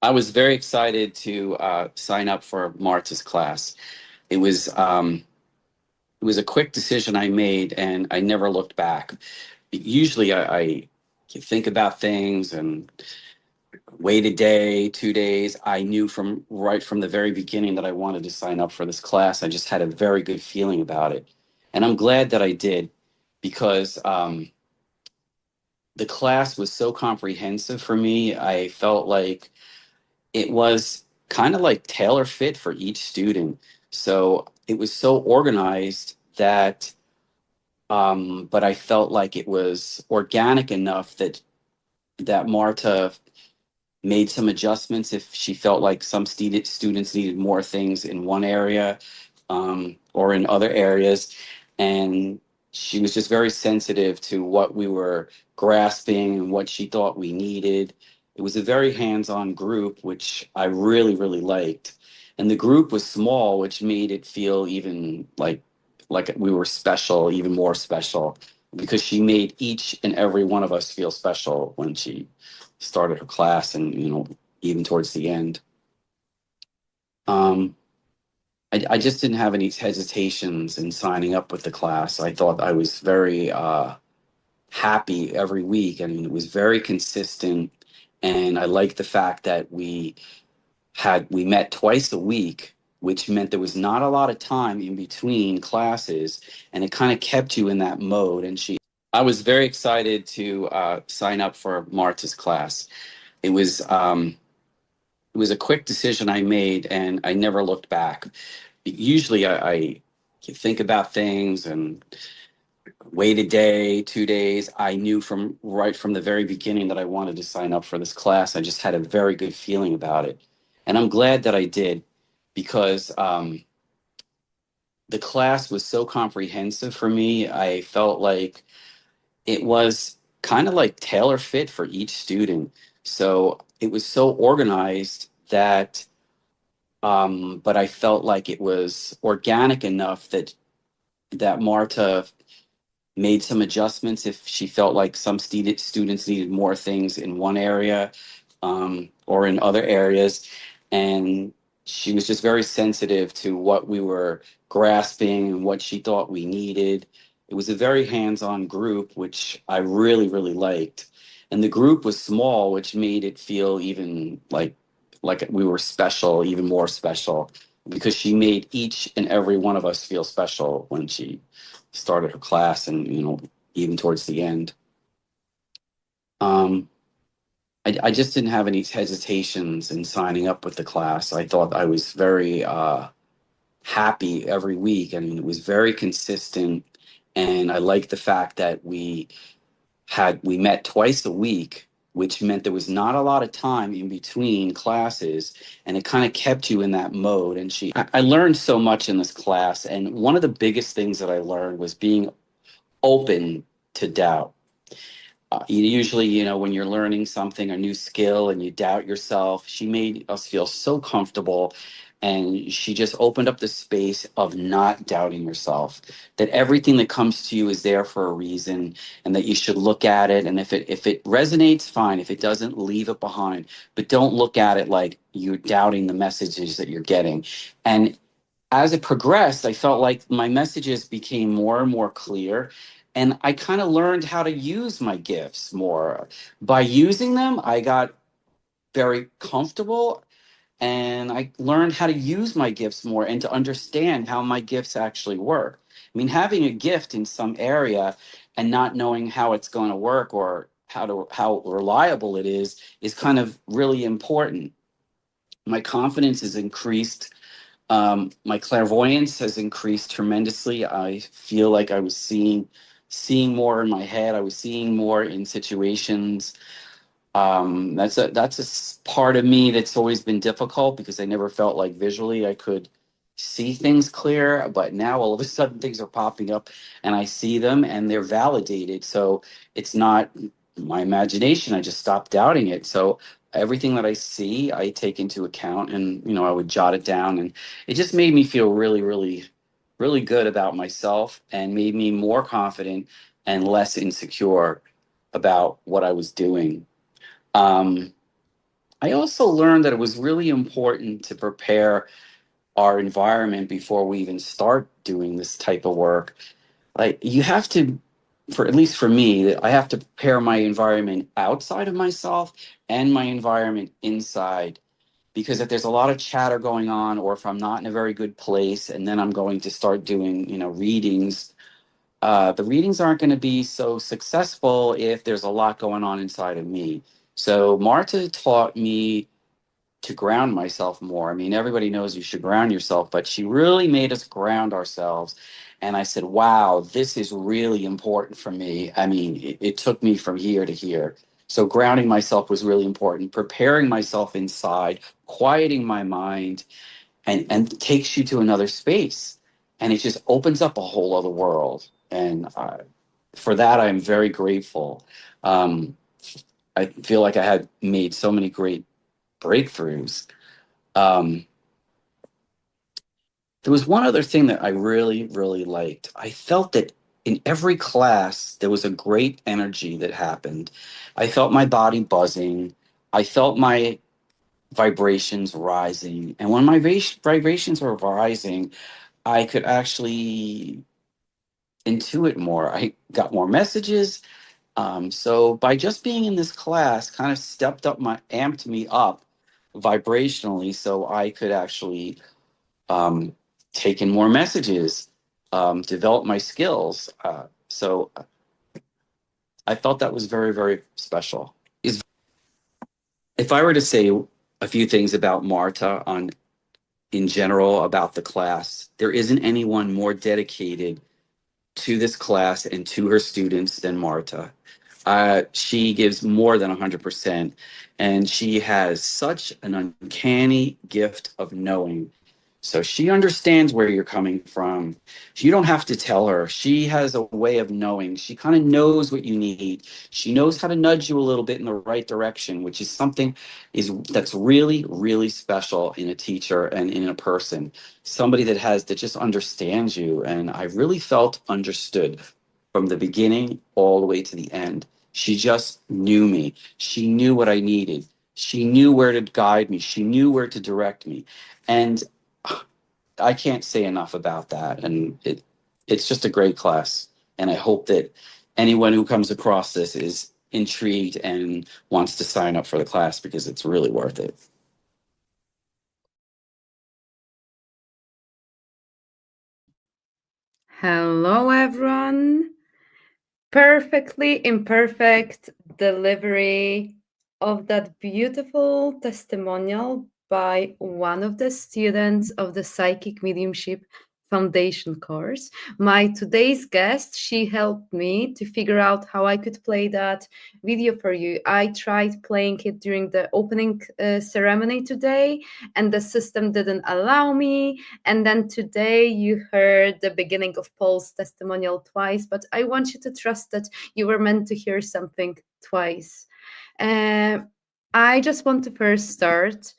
I was very excited to sign up for Marta's class. It was um, it was a quick decision I made, and I never looked back. Usually, I think about things and wait a day, 2 days. I knew from right from the very beginning that I wanted to sign up for this class. I just had a very good feeling about it, and I'm glad that I did because the class was so comprehensive for me. I felt like it was kind of like tailor fit for each student. So it was so organized that, but I felt like it was organic enough that Marta made some adjustments if she felt like some students needed more things in one area or in other areas. And she was just very sensitive to what we were grasping and what she thought we needed. It was a very hands-on group, which I really, really liked. And the group was small, which made it feel even like we were special, even more special, because she made each and every one of us feel special when she started her class and even towards the end. Um, I just didn't have any hesitations in signing up with the class. I thought I was very happy every week. I mean, it was very consistent, and I liked the fact that we met twice a week, which meant there was not a lot of time in between classes, and it kind of kept you in that mode. I was very excited to sign up for Marta's class. It was um, it was a quick decision I made, and I never looked back. Usually, I think about things and wait a day, 2 days. I knew from right from the very beginning that I wanted to sign up for this class. I just had a very good feeling about it, and I'm glad that I did because the class was so comprehensive for me. I felt like it was kind of like tailor fit for each student. So it was so organized that, but I felt like it was organic enough that Marta made some adjustments if she felt like some students needed more things in one area or in other areas. And she was just very sensitive to what we were grasping and what she thought we needed. It was a very hands-on group, which I really, really liked. And the group was small, which made it feel even like we were special, even more special, because she made each and every one of us feel special when she started her class and even towards the end. Um, I just didn't have any hesitations in signing up with the class. I thought I was very happy every week. I mean, it was very consistent, and I liked the fact that we met twice a week, which meant there was not a lot of time in between classes, and it kind of kept you in that mode. And I learned so much in this class, and one of the biggest things that I learned was being open to doubt. Usually, when you're learning something, a new skill, and you doubt yourself, she made us feel so comfortable. And she just opened up the space of not doubting yourself, that everything that comes to you is there for a reason, and that you should look at it. And if it resonates, fine. If it doesn't, leave it behind. But don't look at it like you're doubting the messages that you're getting. And as it progressed, I felt like my messages became more and more clear. And I kind of learned how to use my gifts more. By using them, I got very comfortable, and I learned how to use my gifts more and to understand how my gifts actually work. I mean, having a gift in some area and not knowing how it's going to work or how reliable it is kind of really important. My confidence is increased, my clairvoyance has increased tremendously. I feel like I was seeing more in my head. I was seeing more in situations. That's a part of me that's always been difficult because I never felt like visually I could see things clear. But now all of a sudden things are popping up, and I see them and they're validated. So it's not my imagination. I just stopped doubting it. So everything that I see, I take into account, and I would jot it down, and it just made me feel really, really, really good about myself, and made me more confident and less insecure about what I was doing. Um, I also learned that it was really important to prepare our environment before we even start doing this type of work. Like you have to, for at least for me, I have to prepare my environment outside of myself and my environment inside. Because if there's a lot of chatter going on, or if I'm not in a very good place, and then I'm going to start doing, readings, the readings aren't going to be so successful if there's a lot going on inside of me. So Marta taught me to ground myself more. I mean, everybody knows you should ground yourself, but she really made us ground ourselves. And I said, wow, this is really important for me. I mean, it took me from here to here. So grounding myself was really important, preparing myself inside, quieting my mind, and takes you to another space. And it just opens up a whole other world. And for that, I'm very grateful. Um, I feel like I had made so many great breakthroughs. Um, there was one other thing that I really, really liked. I felt that in every class, there was a great energy that happened. I felt my body buzzing. I felt my vibrations rising. And when my vibrations were rising, I could actually intuit more. I got more messages. So by just being in this class, kind of amped me up vibrationally so I could actually um, take in more messages, develop my skills. So I felt that was very, very special. If I were to say a few things about Marta in general about the class, there isn't anyone more dedicated to this class and to her students than Marta. She gives more than 100%, and she has such an uncanny gift of knowing. So she understands where you're coming from. You don't have to tell her. She has a way of knowing. She kind of knows what you need. She knows how to nudge you a little bit in the right direction, which is something is that's really, really special in a teacher and in a person. Somebody that just understands you. And I really felt understood from the beginning all the way to the end. She just knew me. She knew what I needed. She knew where to guide me. She knew where to direct me. And I can't say enough about that. And it's just a great class. And I hope that anyone who comes across this is intrigued and wants to sign up for the class because it's really worth it. Hello, everyone. Perfectly imperfect delivery of that beautiful testimonial by one of the students of the Psychic Mediumship Foundation course. My today's guest, she helped me to figure out how I could play that video for you. I tried playing it during the opening ceremony today, and the system didn't allow me. And then today you heard the beginning of Paul's testimonial twice, but I want you to trust that you were meant to hear something twice. Uh, I just want to first start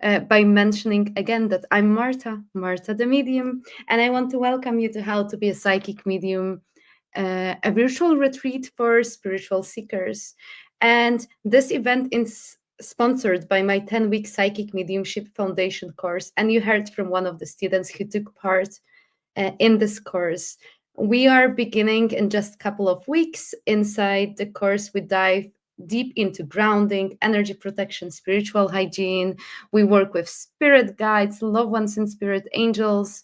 by mentioning again that I'm Marta, Marta the medium, and I want to welcome you to How to Be a Psychic Medium, a virtual retreat for spiritual seekers. And this event is sponsored by my 10-week Psychic Mediumship Foundation course. And you heard from one of the students who took part in this course. We are beginning in just a couple of weeks. Inside the course, we dive deep into grounding, energy protection, spiritual hygiene. We work with spirit guides, loved ones, and spirit angels.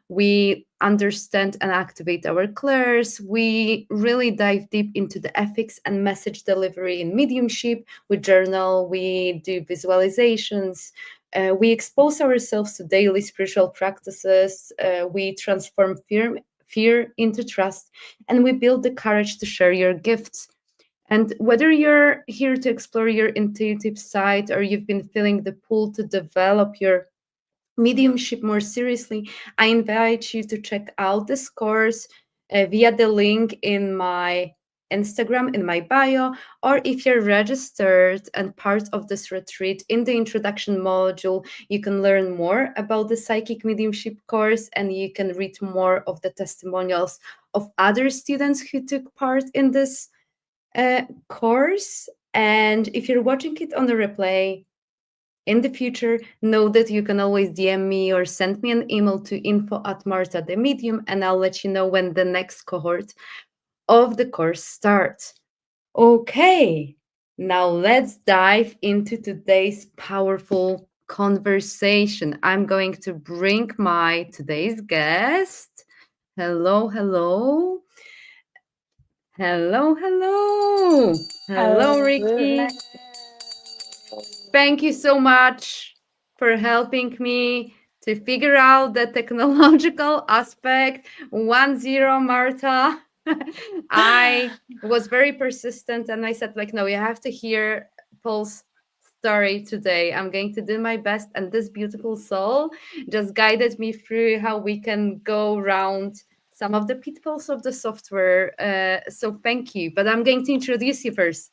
We understand and activate our clairs. We really dive deep into the ethics and message delivery in mediumship. We journal, we do visualizations, we expose ourselves to daily spiritual practices. We transform fear into trust, and we build the courage to share your gifts. And whether you're here to explore your intuitive side or you've been feeling the pull to develop your mediumship more seriously, I invite you to check out this course via the link in my Instagram in my bio, or if you're registered and part of this retreat, in the introduction module, you can learn more about the psychic mediumship course and you can read more of the testimonials of other students who took part in this course. And if you're watching it on the replay, in the future, know that you can always DM me or send me an email to info@Marta the Medium, and I'll let you know when the next cohort of the course starts. Okay, now let's dive into today's powerful conversation. I'm going to bring my today's guest. Hello, hello. Hello, hello. Hello, Hello. Rikki. Thank you so much for helping me to figure out the technological aspect. 1-0, Marta. I was very persistent and I said, like, no, you have to hear Paul's story today. I'm going to do my best. And this beautiful soul just guided me through how we can go around some of the pitfalls of the software. So thank you. But I'm going to introduce you first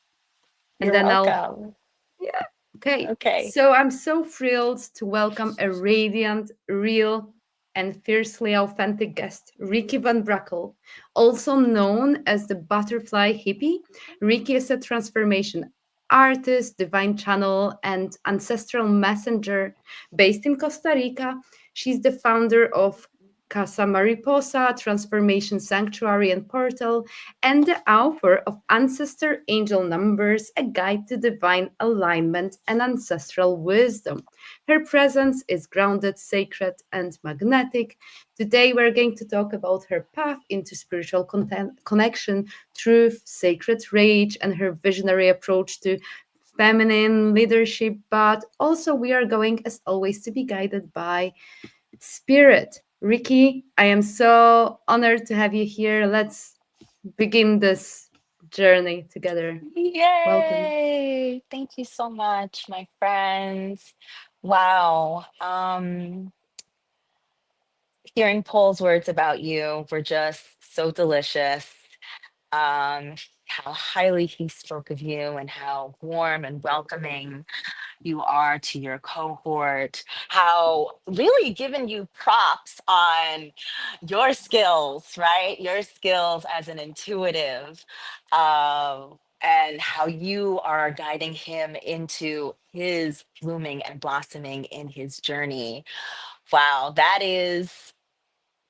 and You're then I'll welcome. yeah. Okay. Okay. So I'm so thrilled to welcome a radiant, real, and fiercely authentic guest, Rikki Van Brackle. Also known as the butterfly hippie, Rikki is a transformation artist, divine channel, and ancestral messenger based in Costa Rica. She's the founder of Casa Mariposa, Transformation Sanctuary and Portal, and the author of Ancestor Angel Numbers, a guide to divine alignment and ancestral wisdom. Her presence is grounded, sacred, and magnetic. Today, we're going to talk about her path into spiritual connection, truth, sacred rage, and her visionary approach to feminine leadership. But also, we are going, as always, to be guided by spirit. Rikki, I am so honored to have you here. Let's begin this journey together. Welcome. Yay! Thank you so much, my friends. Wow. Hearing Paul's words about you were just so delicious. How highly he spoke of you and how warm and welcoming you are to your cohort, how really giving you props on your skills, right? Your skills as an intuitive, and how you are guiding him into his blooming and blossoming in his journey. Wow, that is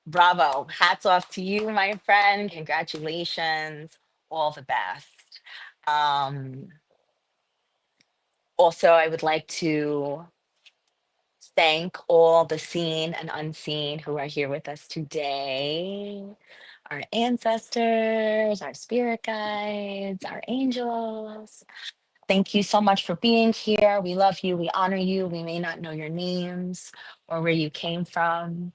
bravo. Hats off to you, my friend. Congratulations. All the best. Um, Also, I would like to thank all the seen and unseen who are here with us today. Our ancestors, our spirit guides, our angels. Thank you so much for being here. We love you. We honor you. We may not know your names or where you came from,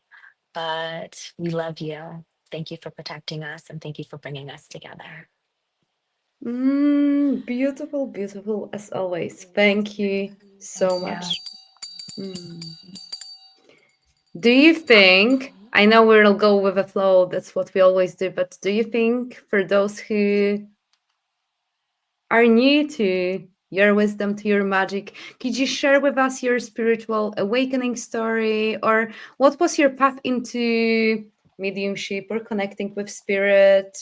but we love you. Thank you for protecting us and thank you for bringing us together. Beautiful, beautiful as always. Thank you Thank so you. much. Mm. Do you think, I know we'll go with the flow, that's what we always do, but do you think for those who are new to your wisdom, to your magic, could you share with us your spiritual awakening story? Or what was your path into mediumship or connecting with spirit?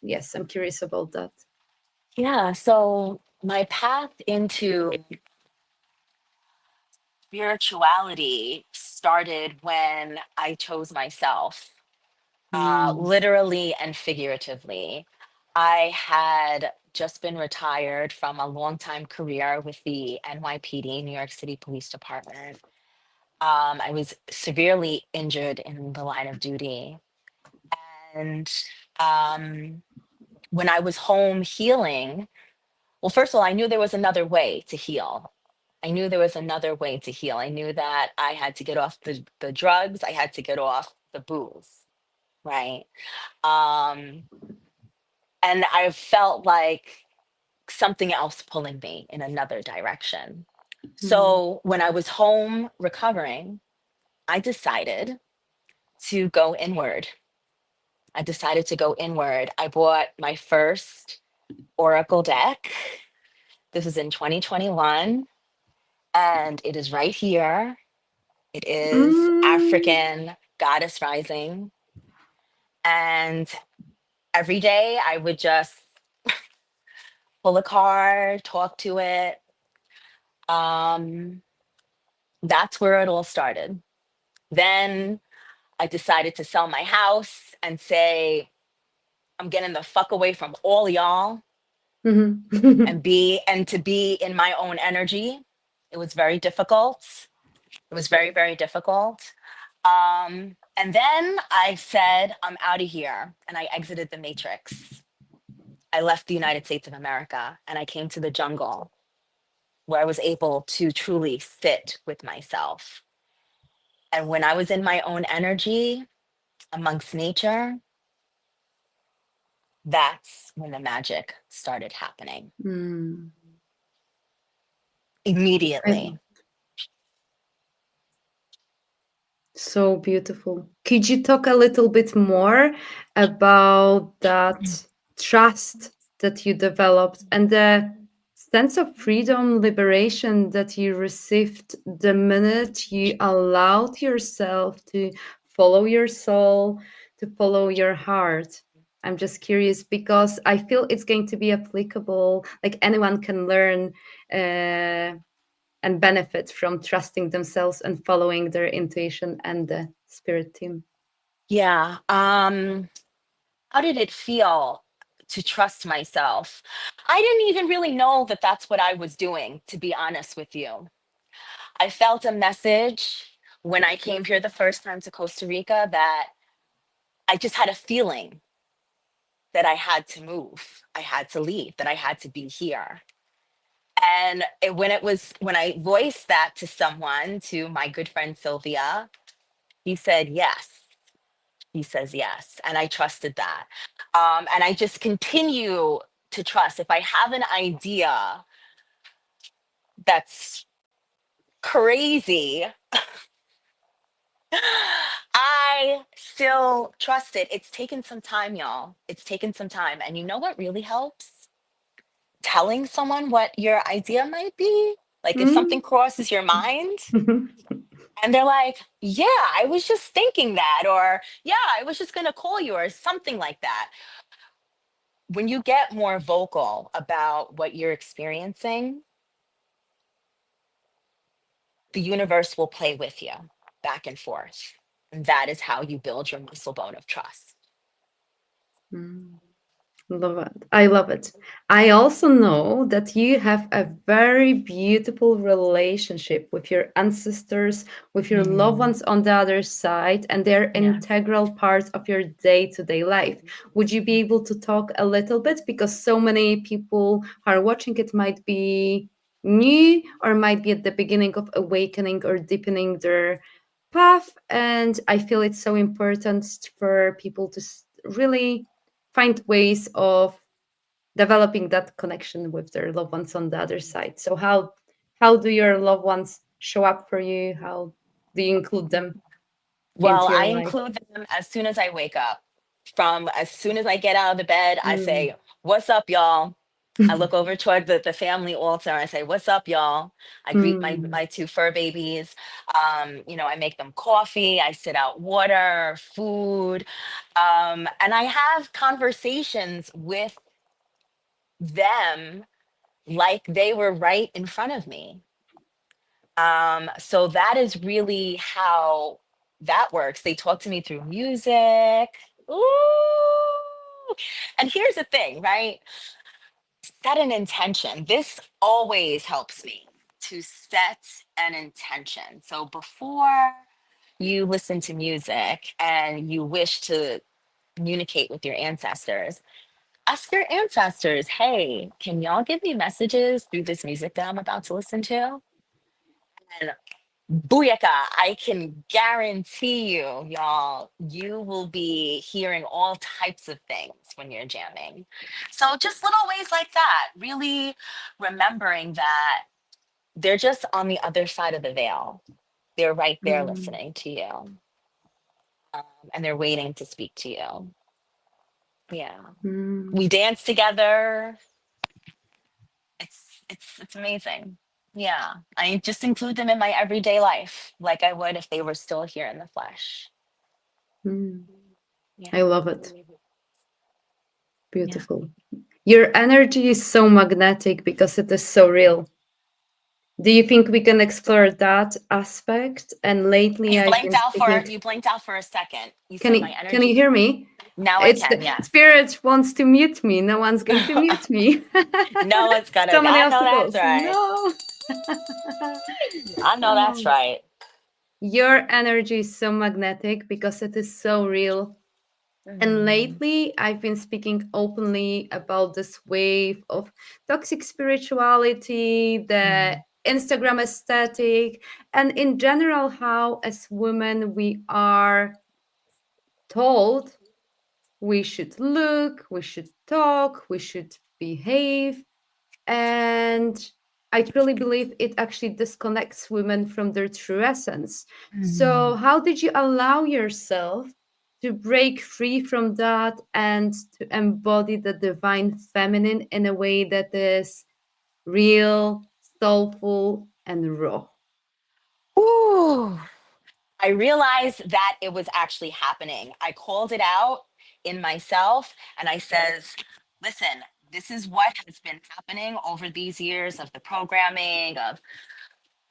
Yes, I'm curious about that. Yeah, so my path into spirituality started when I chose myself, Mm. literally and figuratively. I had just been retired from a long time career with the NYPD, New York City Police Department. I was severely injured in the line of duty. And um, when I was home healing, well, first of all, I knew there was another way to heal. I knew there was another way to heal. I knew that I had to get off the drugs. I had to get off the booze, right? Um, and I felt like something else pulling me in another direction. Mm. So when I was home recovering, I decided to go inward. I decided to go inward. I bought my first Oracle deck. This was in 2021, and it is right here. It is Mm. African Goddess Rising. And every day I would just pull a card, talk to it. That's where it all started. Then I decided to sell my house and say, I'm getting the fuck away from all y'all Mhm. and to be in my own energy. It was very difficult. It was very, very difficult. And then I said, I'm out of here. And I exited the matrix. I left the United States of America and I came to the jungle where I was able to truly sit with myself. And when I was in my own energy amongst nature, that's when the magic started happening Mm. I- immediately. So beautiful. Could you talk a little bit more about that trust that you developed and the sense of freedom, liberation that you received the minute you allowed yourself to follow your soul, to follow your heart? I'm just curious because I feel it's going to be applicable, like anyone can learn. And benefit from trusting themselves and following their intuition and the spirit team. Yeah. How did it feel to trust myself? I didn't even really know that that's what I was doing, to be honest with you. I felt a message when I came here the first time to Costa Rica that I just had a feeling that I had to move, I had to leave, that I had to be here. And when I voiced that to someone, to my good friend Sylvia, he said yes. He says yes, and I trusted that. And I just continue to trust. If I have an idea that's crazy, I still trust it. It's taken some time, y'all. It's taken some time. And you know what really helps? Telling someone what your idea might be. Like if something Mm. crosses your mind and they're like, yeah, I was just thinking that, or yeah, I was just going to call you, or something like that. When you get more vocal about what you're experiencing, the universe will play with you back and forth. And that is how you build your muscle bone of trust. Mm. Love it. I love it. I also know that you have a very beautiful relationship with your ancestors, with your loved Mm, ones on the other side, and they're yeah. integral parts of your day to day life. Would you be able to talk a little bit? Because so many people who are watching it might be new or might be at the beginning of awakening or deepening their path. And I feel it's so important for people to really find ways of developing that connection with their loved ones on the other side. So how do your loved ones show up for you? How do you include them Well, into I your life? include them as soon as I wake up. From as soon as I get out of the bed, I Mm. say, what's up, y'all? I look over toward the family altar. I say, what's up, y'all? I greet Mm. my two fur babies. I make them coffee. I sit out water, food. And I have conversations with them like they were right in front of me. So that is really how that works. They talk to me through music. Ooh. And here's the thing, right? Set an intention. This always helps me to set an intention. So before you listen to music and you wish to communicate with your ancestors, ask your ancestors, hey, can y'all give me messages through this music that I'm about to listen to? And booyaka, I can guarantee you, y'all, you will be hearing all types of things when you're jamming. So just little ways like that, really remembering that they're just on the other side of the veil. They're right there Mm. listening to you, and they're waiting to speak to you. Yeah. We Mm. dance together. It's amazing. Yeah. I just include them in my everyday life like I would if they were still here in the flesh. Mm. I Yeah. love it. Yeah. Beautiful. Your energy is so magnetic because it is so real. Do you think we can explore that aspect? And lately, I've been speaking. You blinked out for a second. You Can said my you can you energy. hear me? Now I It's can, the yes. spirit wants to mute me. No one's going to mute me. No, it's gonna. So many I know that's obstacles. right. No. I know that's Um, right. your energy is so magnetic because it is so real. And Mm, lately, I've been speaking openly about this wave of toxic spirituality, the mm, Instagram aesthetic, and in general, how as women we are told we should look, we should talk, we should behave. And I truly believe it actually disconnects women from their true essence. So, mm. how did you allow yourself to break free from that and to embody the divine feminine in a way that is real, soulful, and raw? Ooh. I realized that it was actually happening. I called it out in myself and I says, listen, this is what has been happening over these years of the programming, of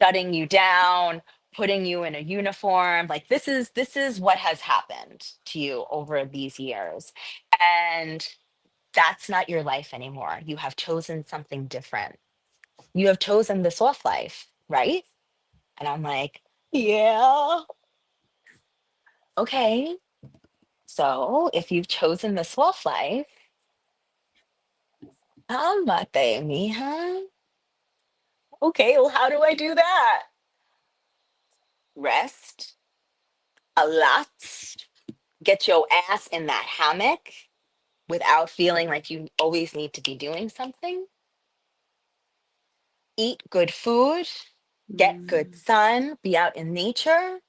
shutting you down, putting you in a uniform. Like this is what has happened to you over these years. And that's not your life anymore. You have chosen something different. You have chosen the soft life, right? And I'm like, yeah, okay. So if you've chosen the soft life, amate, mija. Okay, well, how do I do that? Rest a lot, get your ass in that hammock without feeling like you always need to be doing something, eat good food, get good Mm. sun, be out in nature,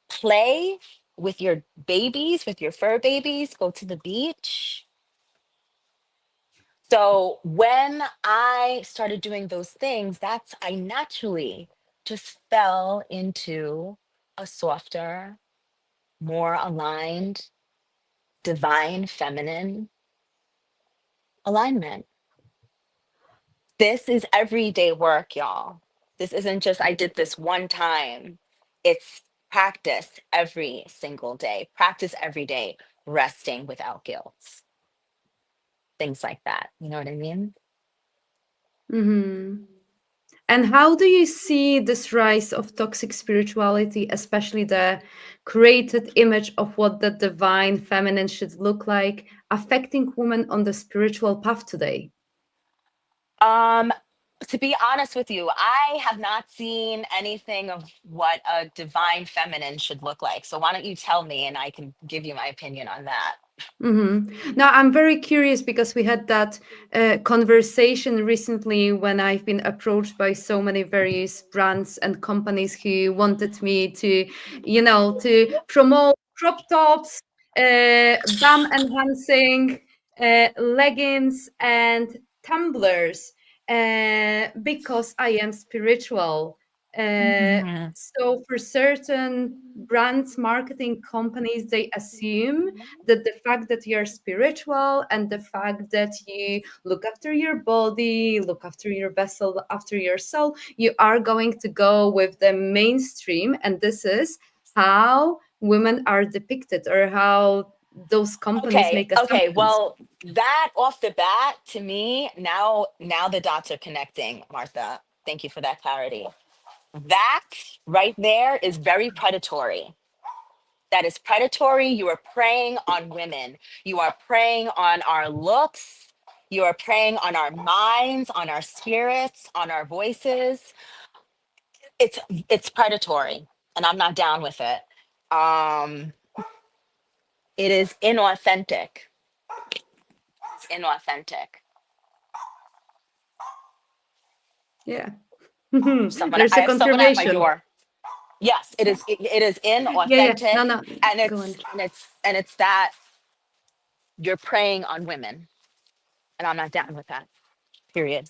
play with your babies, with your fur babies, go to the beach. So when I started doing those things, that's I naturally just fell into a softer, more aligned, divine feminine alignment. This is everyday work, y'all. This isn't just I did this one time. It's practice every single day. Practice every day, resting without guilt. Things like that. You know what I mean? Mhm. And how do you see this rise of toxic spirituality, especially the created image of what the divine feminine should look like, affecting women on the spiritual path today? Um, to be honest with you, I have not seen anything of what a divine feminine should look like. So why don't you tell me and I can give you my opinion on that. Now, I'm very curious because we had that conversation recently when I've been approached by so many various brands and companies who wanted me to, to promote crop tops, bum enhancing leggings, and tumblers because I am spiritual. Uh, Mhm. so, for certain brands, marketing companies, they assume that the fact that you're spiritual and the fact that you look after your body, look after your vessel, after your soul, you are going to go with the mainstream. And this is how women are depicted or how those companies Okay, make okay. assumptions. Well, that off the bat to me, now the dots are connecting, Martha. Thank you for that clarity. That right there is very predatory. That is predatory. You are preying on women. You are preying on our looks. You are preying on our minds, on our spirits, on our voices. It's predatory, and I'm not down with it. Um, it is inauthentic. It's inauthentic. Yeah. Someone, There's I a have someone at my confirmation. door. Yes, it is. It is Yeah, yeah. inauthentic, No, no. and Go on. it's that you're preying on women, and I'm not down with that. Period.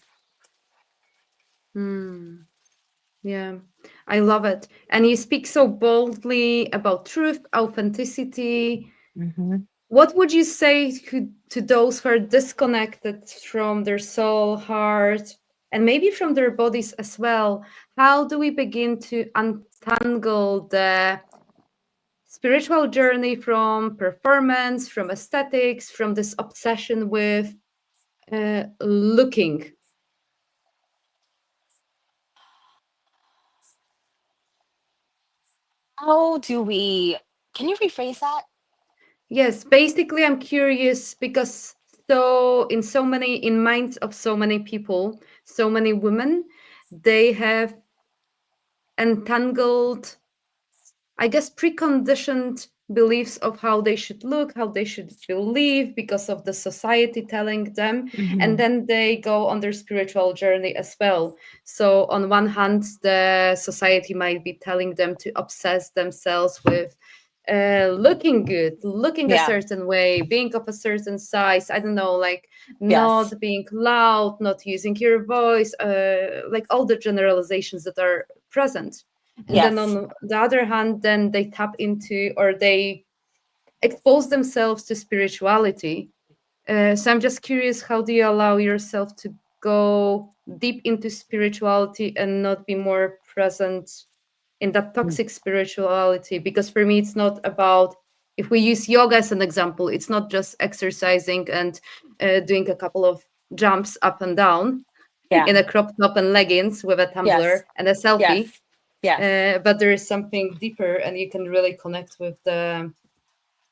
Hmm. Yeah, I love it. And you speak so boldly about truth, authenticity. Mhm. What would you say to those who are disconnected from their soul, heart? and maybe from their bodies as well. How do we begin to untangle the spiritual journey from performance, from aesthetics, from this obsession with looking? How do we, can you rephrase that? Yes, basically, I'm curious because in minds of so many people, so many women, they have entangled, I guess, preconditioned beliefs of how they should look, how they should believe because of the society telling them. And Mhm. then they go on their spiritual journey as well. So, on one hand, the society might be telling them to obsess themselves with looking good, looking a Yeah. certain way, being of a certain size. I don't know, like Yes. not being loud, not using your voice, like all the generalizations that are present. And then Yes. on the other hand, then they tap into or they expose themselves to spirituality. So I'm just curious, how do you allow yourself to go deep into spirituality and not be more present in that Mm. toxic spirituality? Because for me, it's not about, if we use yoga as an example, it's not just exercising and doing a couple of jumps up and down Yeah. in a crop top and leggings with a tumbler Yes. and a selfie. Yes. Yes. But there is something deeper and you can really connect with the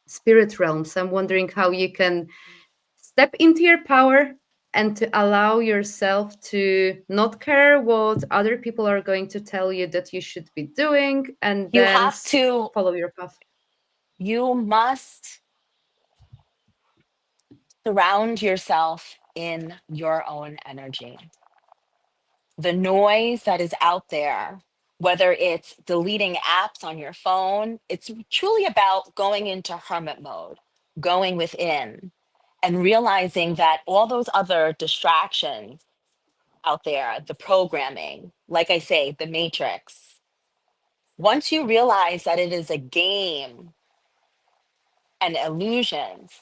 spirit realms. I'm wondering how you can step into your power and to allow yourself to not care what other people are going to tell you that you should be doing and You then have to, follow your path. you must surround yourself in your own energy. The noise that is out there, whether it's deleting apps on your phone, it's truly about going into hermit mode, going within, and realizing that all those other distractions out there, the programming, like I say, the matrix, once you realize that it is a game and illusions,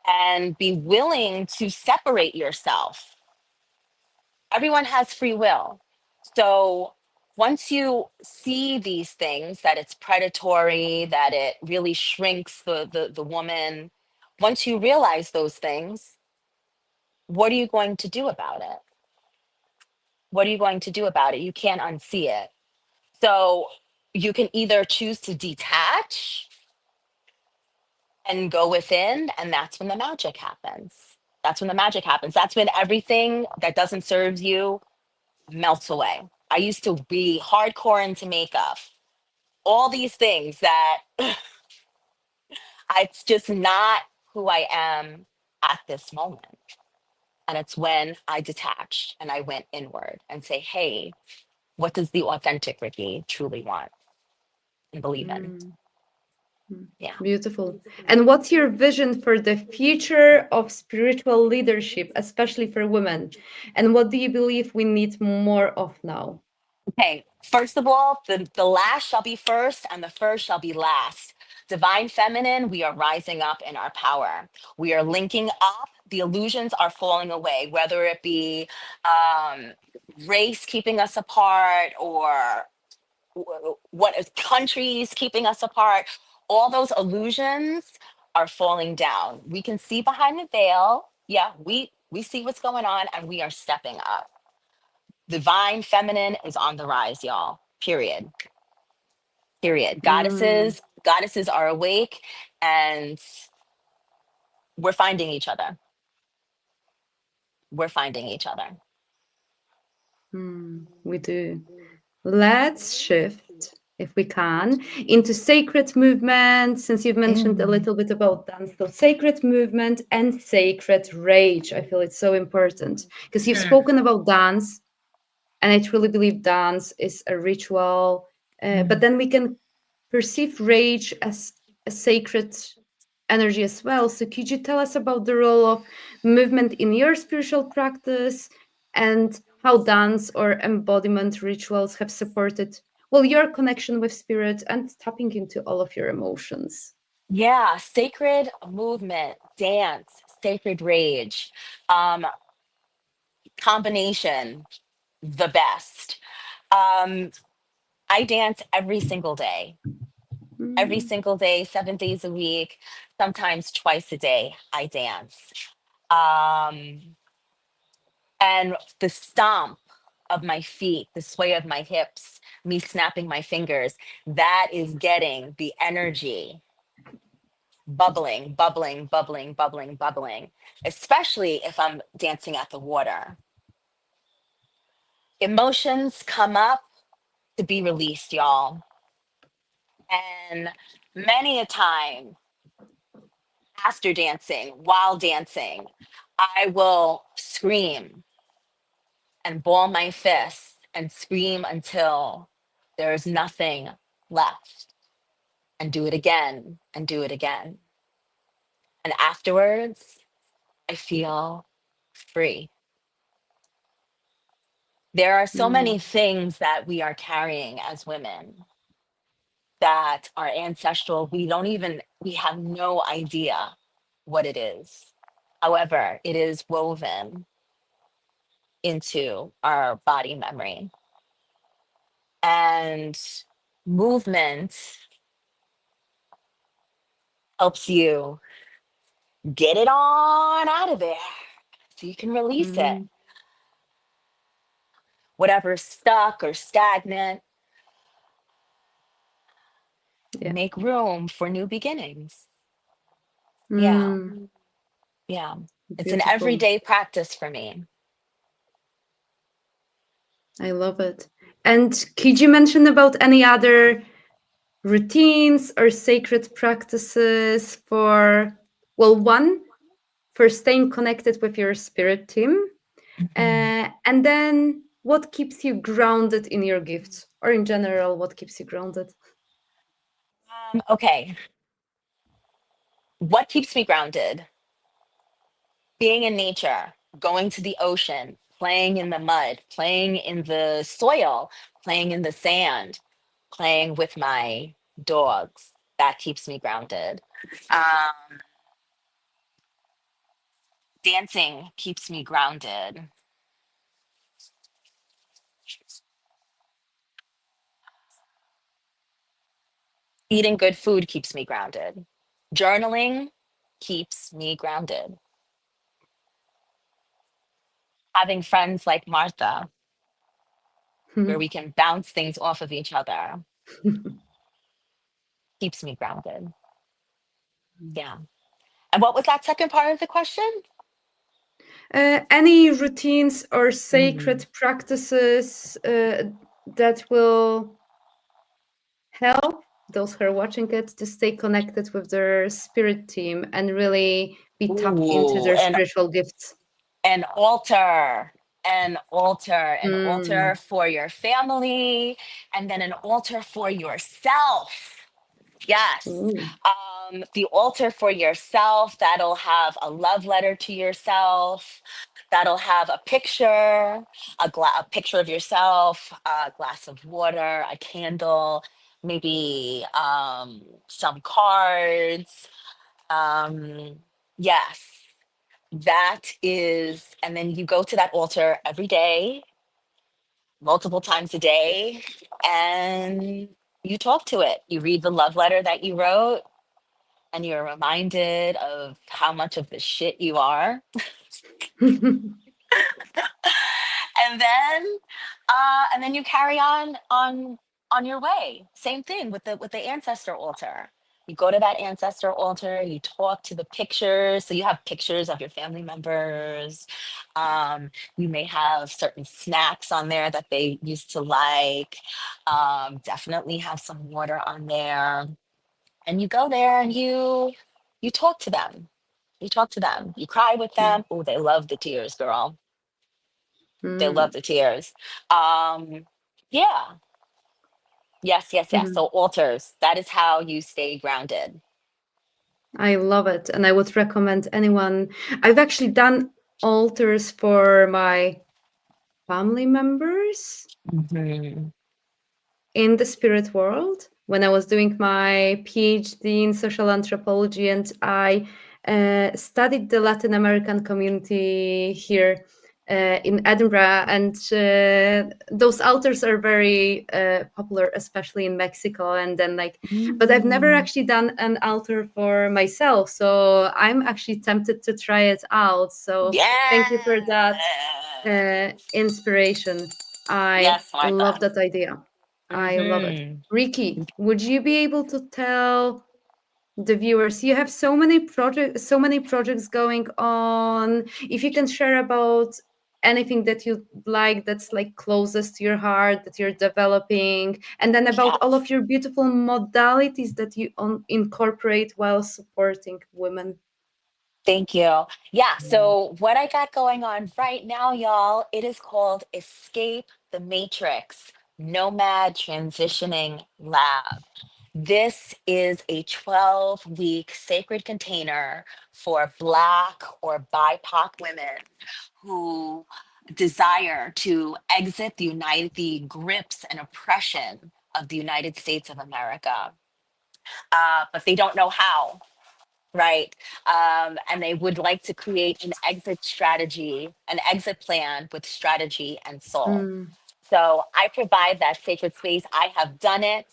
and be willing to separate yourself. Everyone has free will. So once you see these things, that it's predatory, that it really shrinks the woman, once you realize those things, what are you going to do about it? What are you going to do about it? You can't unsee it. So you can either choose to detach and go within, and that's when the magic happens. That's when the magic happens. That's when everything that doesn't serve you melts away. I used to be hardcore into makeup, all these things that it's just not who I am at this moment. And it's when I detached and I went inward and say, hey, what does the authentic Rikki truly want and believe in? Mm, mm. Yeah. Beautiful. And what's your vision for the future of spiritual leadership, especially for women? And what do you believe we need more of now? Okay, first of all, the last shall be first and the first shall be last. Divine feminine, we are rising up in our power. We are linking up. The illusions are falling away, whether it be um, race keeping us apart or what is countries keeping us apart. All those illusions are falling down. We can see behind the veil. Yeah, we see what's going on and we are stepping up. Divine feminine is on the rise, y'all. Period. Period. Mm, Goddesses are awake and we're finding each other. We're finding each other. we do. Let's shift, if we can, into sacred movement, since you've mentioned a Mm. little bit about dance. So, sacred movement and sacred rage. I feel it's so important because you've Mm. spoken about dance, and I truly believe dance is a ritual. But Mm. then we can perceive rage as a sacred energy as well. So, could you tell us about the role of movement in your spiritual practice and how dance or embodiment rituals have supported, well, your connection with spirit and tapping into all of your emotions? Yeah, sacred movement, dance, sacred rage. Um, combination, the best. I dance every single day, every Mm. single day, 7 days a week, sometimes twice a day. I dance. Um, and the stomp of my feet, the sway of my hips, me snapping my fingers, that is getting the energy bubbling, bubbling, bubbling, bubbling, bubbling, especially if I'm dancing at the water. Emotions come up to be released, y'all. And many a time after dancing, while dancing, I will scream and ball my fists and scream until there is nothing left, and do it again and do it again. And afterwards, I feel free. There are so many Mm. things that we are carrying as women that are ancestral. We have no idea what it is. However, it is woven into our body memory. And movement helps you get it on out of there so you can release it. Mm. Whatever's stuck or stagnant, Yeah. make room for new beginnings. Yeah, Mm. yeah. It's an Beautiful. everyday practice for me. I love it. And could you mention about any other routines or sacred practices for, well, one, for staying connected with your spirit team, Mhm. and then what keeps you grounded in your gifts, or in general, what keeps you grounded? Okay, what keeps me grounded? Being in nature, going to the ocean, playing in the mud, playing in the soil, playing in the sand, playing with my dogs. That keeps me grounded. Um, Dancing keeps me grounded. Eating good food keeps me grounded. Journaling keeps me grounded. Having friends like Marta, where we can bounce things off of each other, keeps me grounded. Yeah. And what was that second part of the question? Any routines or Mm. sacred practices that will help those who are watching it to stay connected with their spirit team and really be tapped into Ooh, their spiritual gifts? an altar, an altar Mm. for your family, and then an altar for yourself. Yes. Ooh. The altar for yourself, that'll have a love letter to yourself. That'll have a picture, a picture of yourself, a glass of water, a candle, maybe some cards. Yes, that is, and then you go to that altar every day, multiple times a day, and you talk to it. You read the love letter that you wrote, and you're reminded of how much of the shit you are. And then you carry on your way. Same thing with the ancestor altar. You go to that ancestor altar, you talk to the pictures. So you have pictures of your family members. You may have certain snacks on there that they used to like. Definitely have some water on there. And you go there and you talk to them. You talk to them. You cry with them. Oh, they love the tears, girl. They love Mm. the tears. Yeah. Yes, yes, yes. So Mhm. altars, that is how you stay grounded. I love it. And I would recommend anyone. I've actually done altars for my family members Mhm. in the spirit world when I was doing my PhD in social anthropology, and I studied the Latin American community here in Edinburgh, and those authors are very popular, especially in Mexico. And then but I've never Mm. actually done an author for myself, so I'm actually tempted to try it out. So thank you for that Yes. inspiration. I Yes, love Martha. that idea. I love it. Hmm. Rikki, would you be able to tell the viewers, you have so many projects going on, if you can share about anything that you like, that's like closest to your heart, that you're developing, and then about all of Yes. your beautiful modalities that you incorporate while supporting women. Thank you. Yeah. So, what I got going on right now, y'all, it is called Escape the Matrix Nomad Transitioning Lab. This is a 12-week sacred container for Black or BIPOC women who desire to exit the grips and oppression of the United States of America, but they don't know how, right? And they would like to create an exit strategy, an exit plan with strategy and soul. Mm, So I provide that sacred space. I have done it.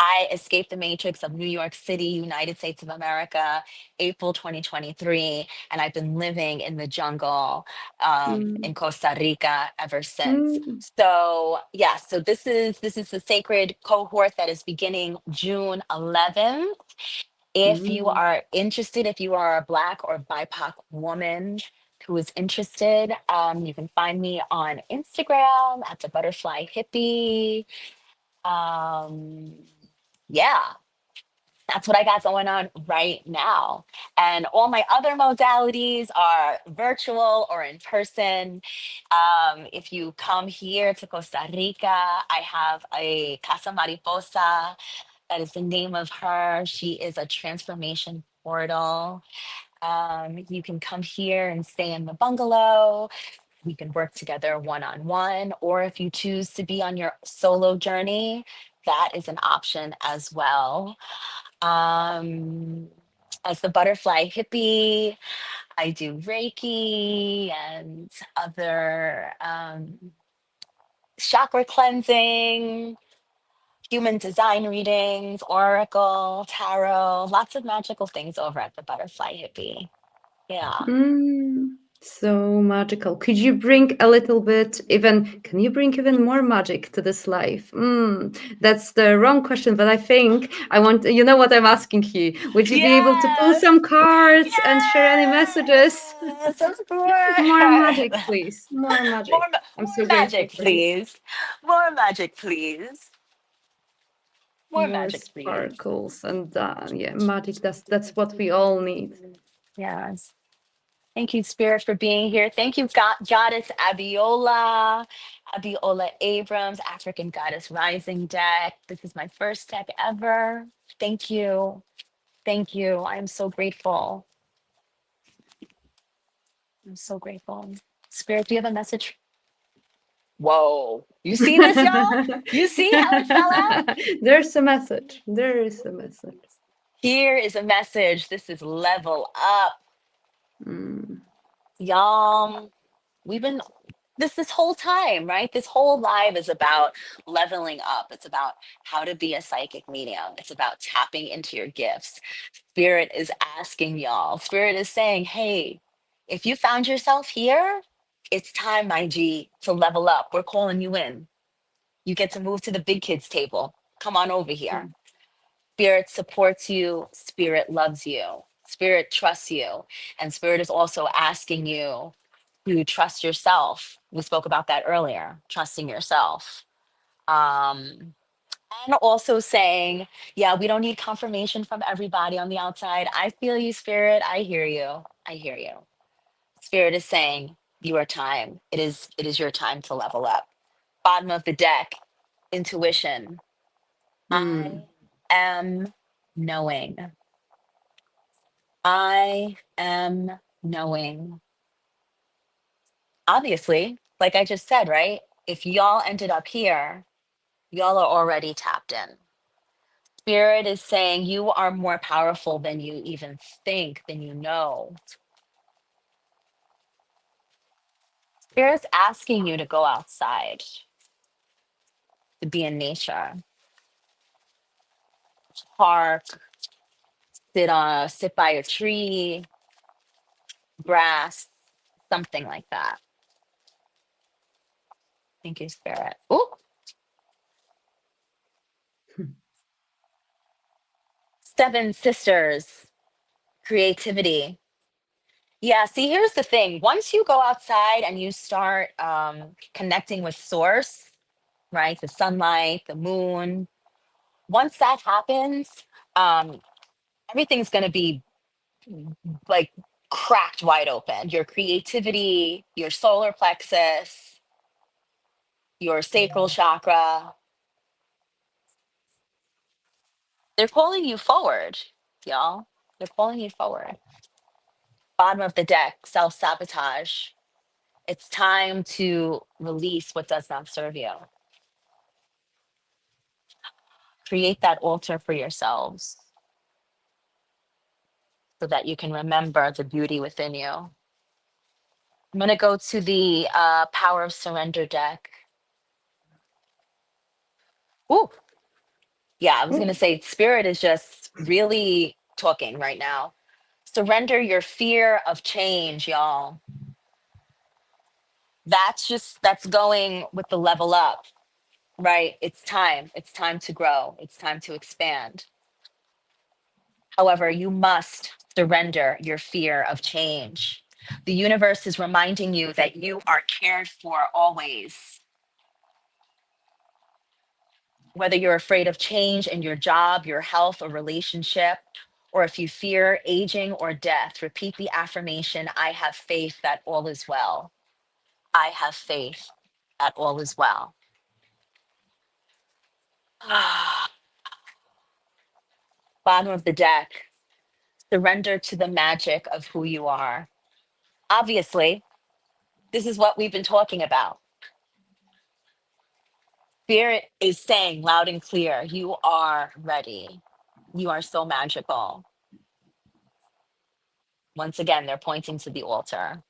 I escaped the matrix of New York City, United States of America, April 2023, and I've been living in the jungle in mm, Costa Rica ever since. mm, So yeah, so this is the sacred cohort that is beginning June 11th. If you mm, are interested, if you are a Black or BIPOC woman who is interested, you can find me on Instagram at the Butterfly Hippie. Um, yeah, that's what I got going on right now. And all my other modalities are virtual or in person. If you come here to Costa Rica, I have a Casa Mariposa. That is the name of her. She is a transformation portal. You can come here and stay in the bungalow. We can work together one on one, or if you choose to be on your solo journey, that is an option as well. Um, as the butterfly hippie, I do Reiki and other chakra cleansing, human design readings, oracle, tarot, lots of magical things over at the Butterfly Hippie. Yeah. mm. So magical. Could you bring a little bit, even, can you bring even more magic to this life? That's the wrong question, but I think I want, you know what I'm asking you. Would you be able to pull Yes. some cards and share any messages? Yes, of More course. magic, please. More magic. I'm More so grateful magic, for you. please. More magic, please. More More magic, please. sparkles and yeah, magic. That's what we all need. Yes. Thank you, Spirit, for being here. Thank you, Goddess Abiola, Abiola Abrams, African Goddess Rising deck. This is my first deck ever. Thank you. Thank you. I'm so grateful. I'm so grateful. Spirit, do you have a message? Whoa. You see this, y'all? You see how it fell out? There's a message. There is a message. Here is a message. This is level up. Mm, Y'all, we've been this whole time, right? This whole live is about leveling up. It's about how to be a psychic medium. It's about tapping into your gifts. Spirit is asking y'all. Spirit is saying, hey, if you found yourself here, it's time, my G, to level up. We're calling you in. You get to move to the big kids table. Come on over here. mm, Spirit supports you. Spirit loves you. Spirit trusts you. And Spirit is also asking you to trust yourself. We spoke about that earlier, trusting yourself. Um, and also saying, yeah, we don't need confirmation from everybody on the outside. I feel you, Spirit. I hear you. I hear you. Spirit is saying, your time. It is your time to level up. Bottom of the deck, intuition. I mm, am knowing. I am knowing. Obviously, like I just said, right? If y'all ended up here, y'all are already tapped in. Spirit is saying you are more powerful than you even think, than you know. Spirit's asking you to go outside, to be in nature, park, sit by a tree, grass, something like that. Thank you, Spirit. Ooh, Seven Sisters, creativity. Yeah, see, here's the thing. Once you go outside and you start connecting with source, right? The sunlight, the moon, once that happens, um, everything's going to be like cracked wide open. Your creativity, your solar plexus, your sacral chakra, they're pulling you forward, y'all. They're pulling you forward. Bottom of the deck, self sabotage. It's time to release what does not serve you. Create that altar for yourselves so that you can remember the beauty within you. I'm going to go to the Power of Surrender deck. Ooh, yeah, I was going to say, Spirit is just really talking right now. Surrender your fear of change, y'all. That's going with the level up, right? It's time. It's time to grow. It's time to expand. However, you must surrender your fear of change. The universe is reminding you that you are cared for always. Whether you're afraid of change in your job, your health, or relationship, or if you fear aging or death, repeat the affirmation: I have faith that all is well. I have faith that all is well. Bottom of the deck, surrender to the magic of who you are. Obviously, this is what we've been talking about. Spirit is saying loud and clear, you are ready. You are so magical. Once again, they're pointing to the altar.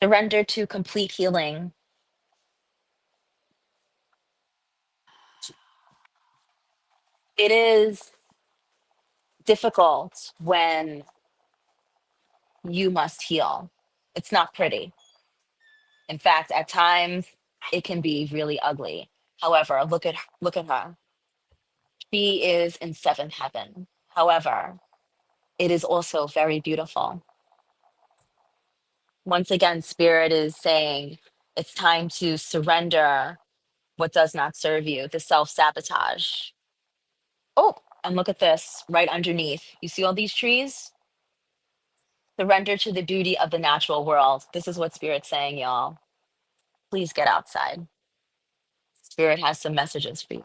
Surrender to complete healing. It is difficult when you must heal. It's not pretty. In fact, at times it can be really ugly. However, look at her. She is in seventh heaven. However, it is also very beautiful. Once again, Spirit is saying it's time to surrender what does not serve you, the self sabotage. Oh, and look at this right underneath. You see all these trees? Surrender to the beauty of the natural world. This is what Spirit's saying, y'all. Please get outside. Spirit has some messages for you.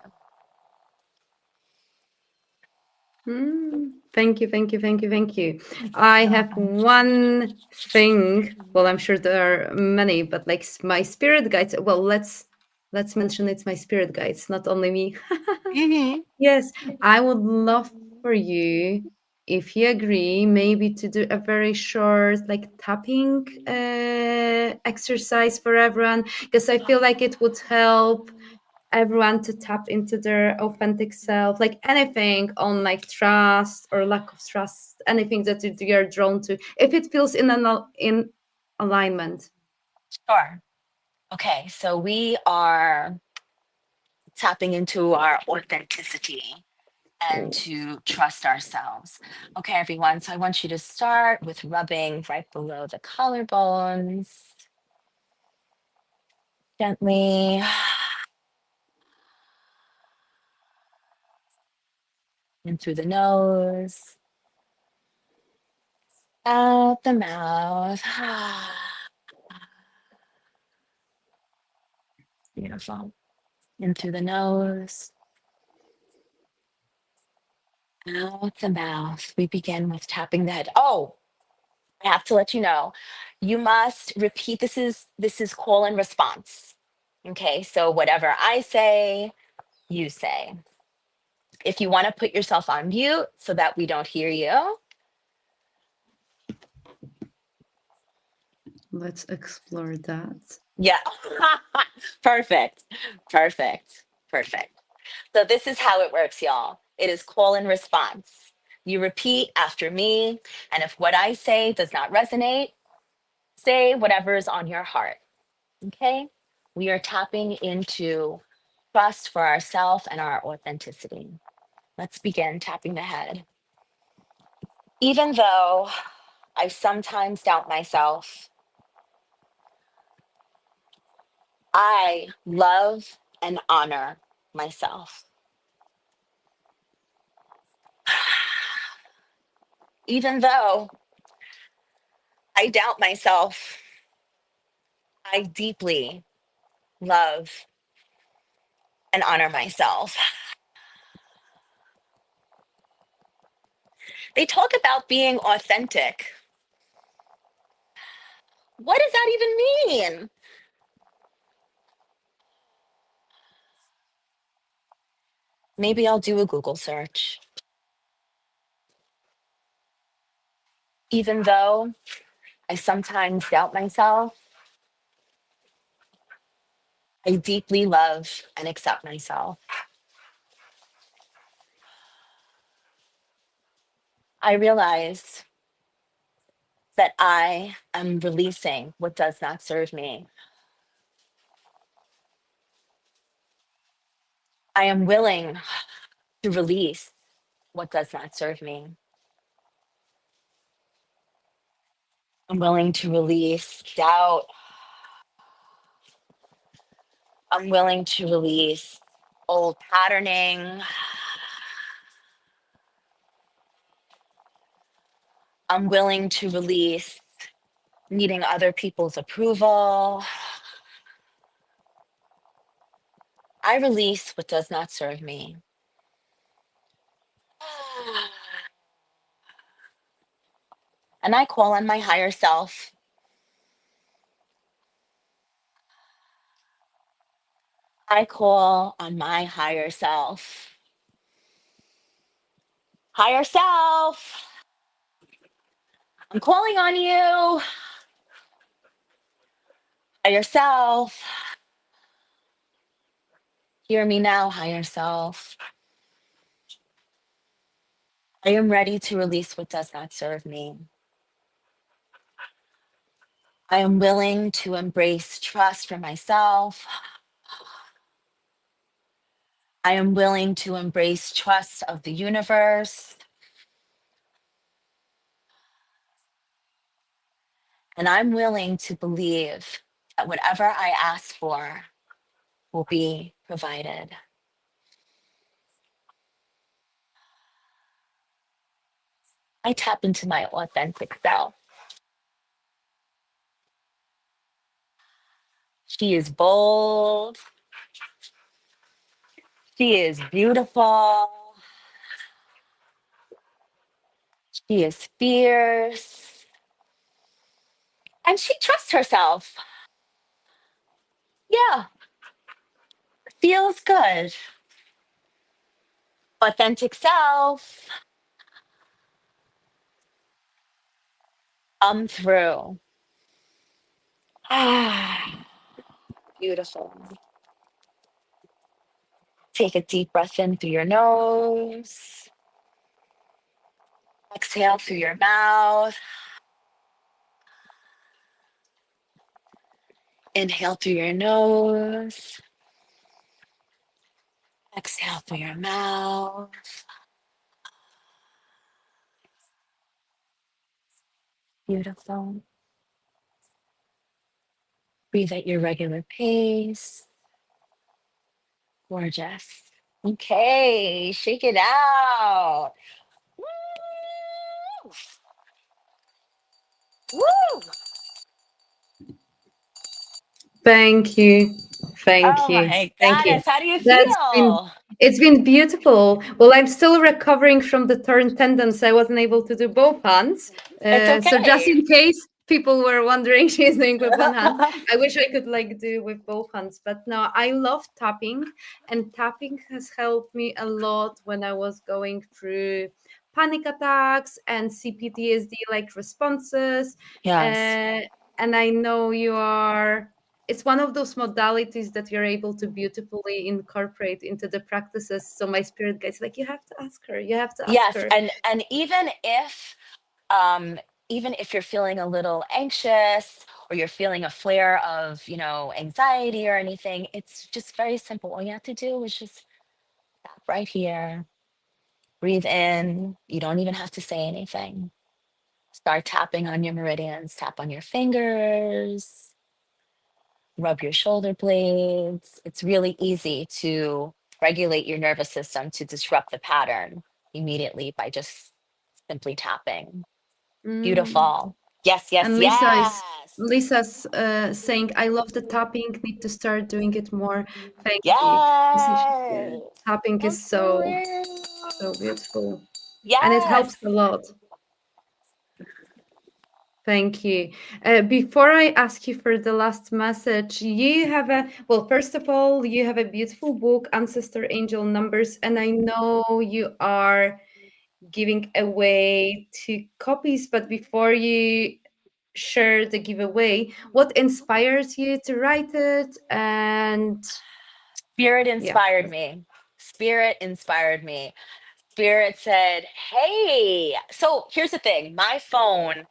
Thank you, thank you, thank you, thank you. I have one thing. Well, I'm sure there are many, but like my spirit guides. Well, let's mention it's my spirit guides, not only me. Mhm. Yes, I would love for you, if you agree, maybe to do a very short like tapping exercise for everyone, because I feel like it would help everyone to tap into their authentic self, like anything on like trust or lack of trust, anything that you're drawn to, if it feels in alignment. Sure. Okay, so we are tapping into our authenticity and Oh. to trust ourselves. Okay, everyone. So I want you to start with rubbing right below the collarbones. Gently. In through the nose, out the mouth. Beautiful. In through the nose, out the mouth. We begin with tapping the head. Oh, I have to let you know, you must repeat. This is call and response. Okay, so whatever I say, you say. If you want to put yourself on mute so that we don't hear you. Let's explore that. Yeah. Perfect. Perfect. Perfect. So this is how it works, y'all. It is call and response. You repeat after me, and if what I say does not resonate, say whatever is on your heart. Okay? We are tapping into trust for ourselves and our authenticity. Let's begin tapping the head. Even though I sometimes doubt myself, I love and honor myself. Even though I doubt myself, I deeply love and honor myself. They talk about being authentic. What does that even mean? Maybe I'll do a Google search. Even though I sometimes doubt myself, I deeply love and accept myself. I realize that I am releasing what does not serve me. I am willing to release what does not serve me. I'm willing to release doubt. I'm willing to release old patterning. I'm willing to release needing other people's approval. I release what does not serve me. And I call on my higher self. I call on my higher self. Higher self, I'm calling on you. Higher self, hear me now, higher self. I am ready to release what does not serve me. I am willing to embrace trust for myself. I am willing to embrace trust of the universe. And I'm willing to believe that whatever I ask for will be provided. I tap into my authentic self. She is bold. She is beautiful. She is fierce. And she trusts herself. Yeah, feels good. Authentic self. Through. Ah, beautiful. Take a deep breath in through your nose. Exhale through your mouth. Inhale through your nose. Exhale through your mouth. Beautiful. Breathe at your regular pace. Gorgeous. Okay, shake it out. Woo! Woo! Thank you. Thank Oh you. my Thank you. goodness, how do you That's been feel? it's been beautiful. Well, I'm still recovering from the torn tendons. I wasn't able to do both hands. It's So just okay. in case, people were wondering she's doing with one hand. I wish I could like do with both hands, but no, I love tapping, and tapping has helped me a lot when I was going through panic attacks and CPTSD like responses. Yes. Uh, and I know you are. It's one of those modalities that you're able to beautifully incorporate into the practices. So my spirit guides like, you have to ask her. You have to ask Yes, her. and um even if you're feeling a little anxious or you're feeling a flare of, anxiety or anything, it's just very simple. All you have to do is just tap right here, breathe in. You don't even have to say anything. Start tapping on your meridians, tap on your fingers, rub your shoulder blades. It's really easy to regulate your nervous system to disrupt the pattern immediately by just simply tapping. Mm. Beautiful. Yes, yes, And yes. Lisa's saying, "I love the tapping. Need to start doing it more. Thank you." Yeah, Yes. tapping Oh, is for so real. beautiful, and it helps Yes. a lot. Thank you. Before I ask you for the last message, you have a well. First of all, you have a beautiful book, Ancestor Angel Numbers, and I know you are giving away 2 copies. But before you share the giveaway, what inspires you to write it? And Spirit yeah. inspired me. Spirit inspired me. Spirit said, "Hey." So here's the thing. My phone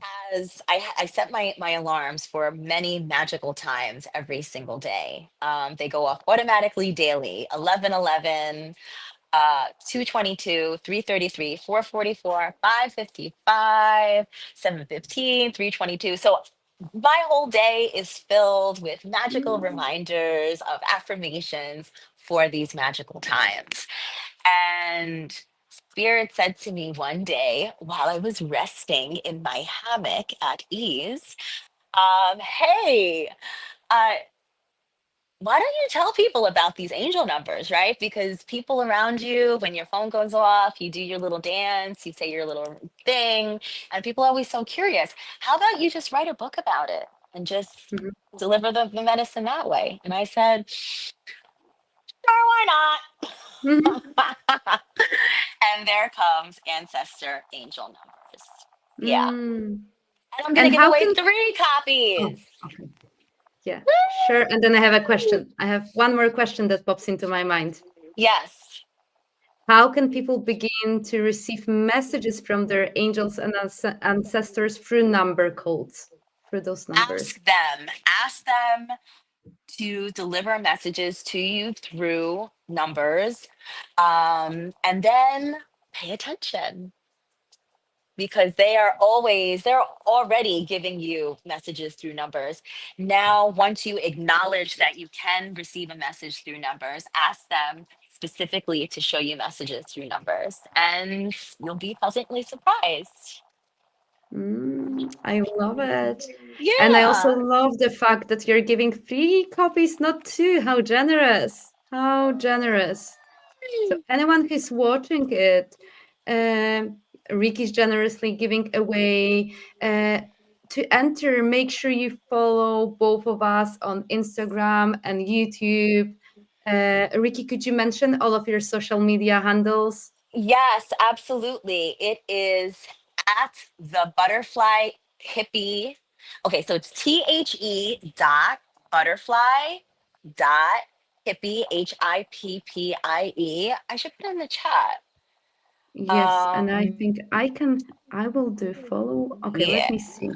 has I set my alarms for many magical times every single day. They go off automatically daily. 11:11, 2:22, 3:33, 4:44, 5:55, 7:15, 3:22. So my whole day is filled with magical Mm. reminders of affirmations for these magical times. And Spirit said to me one day while I was resting in my hammock at ease, hey, uh, why don't you tell people about these angel numbers, right? Because people around you, when your phone goes off, you do your little dance, you say your little thing, and people are always so curious. How about you just write a book about it and just Mhm. deliver the medicine that way? And I said, sure, why Mhm. not? And there comes Ancestor Angel Numbers. Yeah. Mm. And I'm going to And give how away can 3 copies. oh, okay. Yeah, sure. And then I have a question. I have one more question that pops into my mind. Yes. How can people begin to receive messages from their angels and ancestors through number codes, through those numbers? Ask them to deliver messages to you through numbers, and then pay attention because they're already giving you messages through numbers. Now once you acknowledge that you can receive a message through numbers, ask them specifically to show you messages through numbers and you'll be pleasantly surprised. I love it. And I also Yeah. love the fact that you're giving 3 copies, not 2. How generous. How generous. So anyone who's watching it, Ricky's generously giving away. To enter, make sure you follow both of us on Instagram and YouTube. Ricky, could you mention all of your social media handles? Yes, absolutely. It is at the butterfly hippie. Okay, so it's THE.butterfly dot hippie HIPPIE. I should put it in the chat. Yes, and I Um, think I will do follow. Okay, let yeah, me see.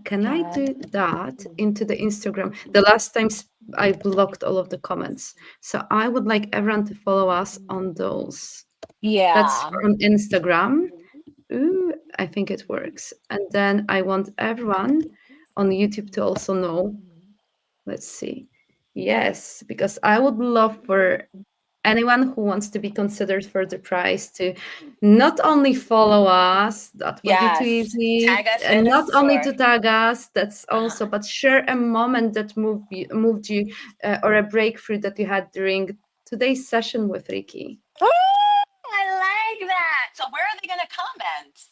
Can I yeah, do that into the Instagram? The last time I blocked all of the comments. So I would like everyone to follow us on those. That's yeah, on Instagram. Ooh, I think it works. And then I want everyone on YouTube to also know. Let's see. Yes, because I would love for anyone who wants to be considered for the prize to not only follow us, that would be too yes. easy, Tag us and in a not only to story. tag us, that's Uh-huh. also, but share a moment that moved you, or a breakthrough that you had during today's session with Ricky. Ooh, I like that. So where are they going to comment?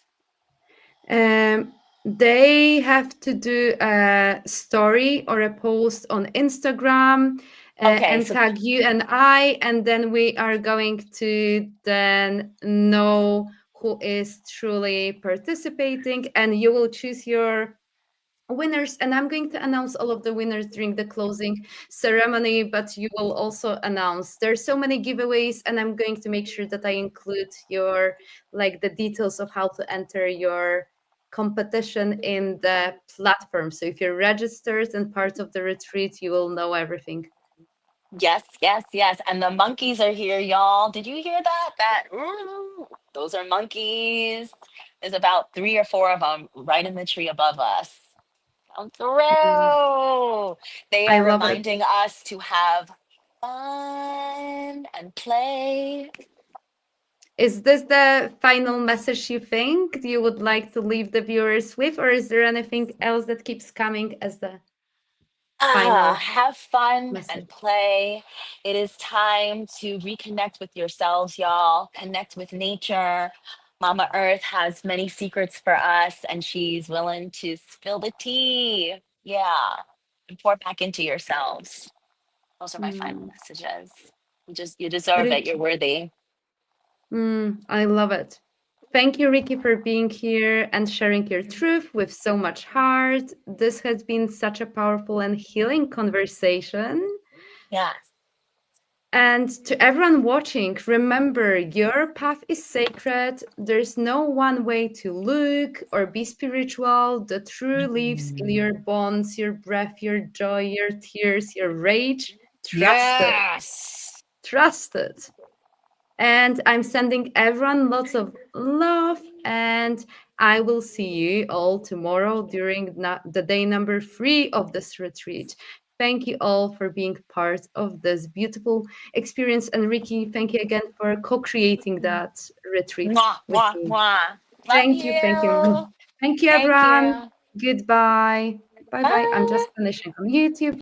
They have to do a story or a post on Instagram Okay, and so tag you and I, and then we are going to then know who is truly participating, and you will choose your winners, and I'm going to announce all of the winners during the closing ceremony, but you will also announce there's so many giveaways, and I'm going to make sure that I include your like the details of how to enter your competition in the platform. So if you're registered and part of the retreat, you will know everything. yes, yes, yes. And the monkeys are here, y'all. Did you hear that? Those are monkeys. There's about three or four of them right in the tree above us. Come Mm, through. They I are love it. reminding us to have fun and play. Is this the final message you think you would like to leave the viewers with, or is there anything else that keeps coming as the final Have fun message? and play. It is time to reconnect with yourselves, y'all. Connect with nature. Mama Earth has many secrets for us, and she's willing to spill the tea. Yeah. And pour back into yourselves. Those are my final Mm. messages. You deserve it. You're Rikki. worthy. I love it. Thank you, Rikki, for being here and sharing your truth with so much heart. This has been such a powerful and healing conversation. Yes. And to everyone watching, remember your path is sacred. There's no one way to look or be spiritual. The true lives in your bones, your breath, your joy, your tears, your rage. Trust it. Yes. Trust it. And I'm sending everyone lots of love. And I will see you all tomorrow during the day number 3 of this retreat. Thank you all for being part of this beautiful experience. And Rikki, thank you again for co creating that retreat Mwah, with mwah, me. mwah. Love Thank you. Thank you. you. Thank you, Thank everyone. you. Goodbye. Bye bye. I'm just Bye. finishing on YouTube.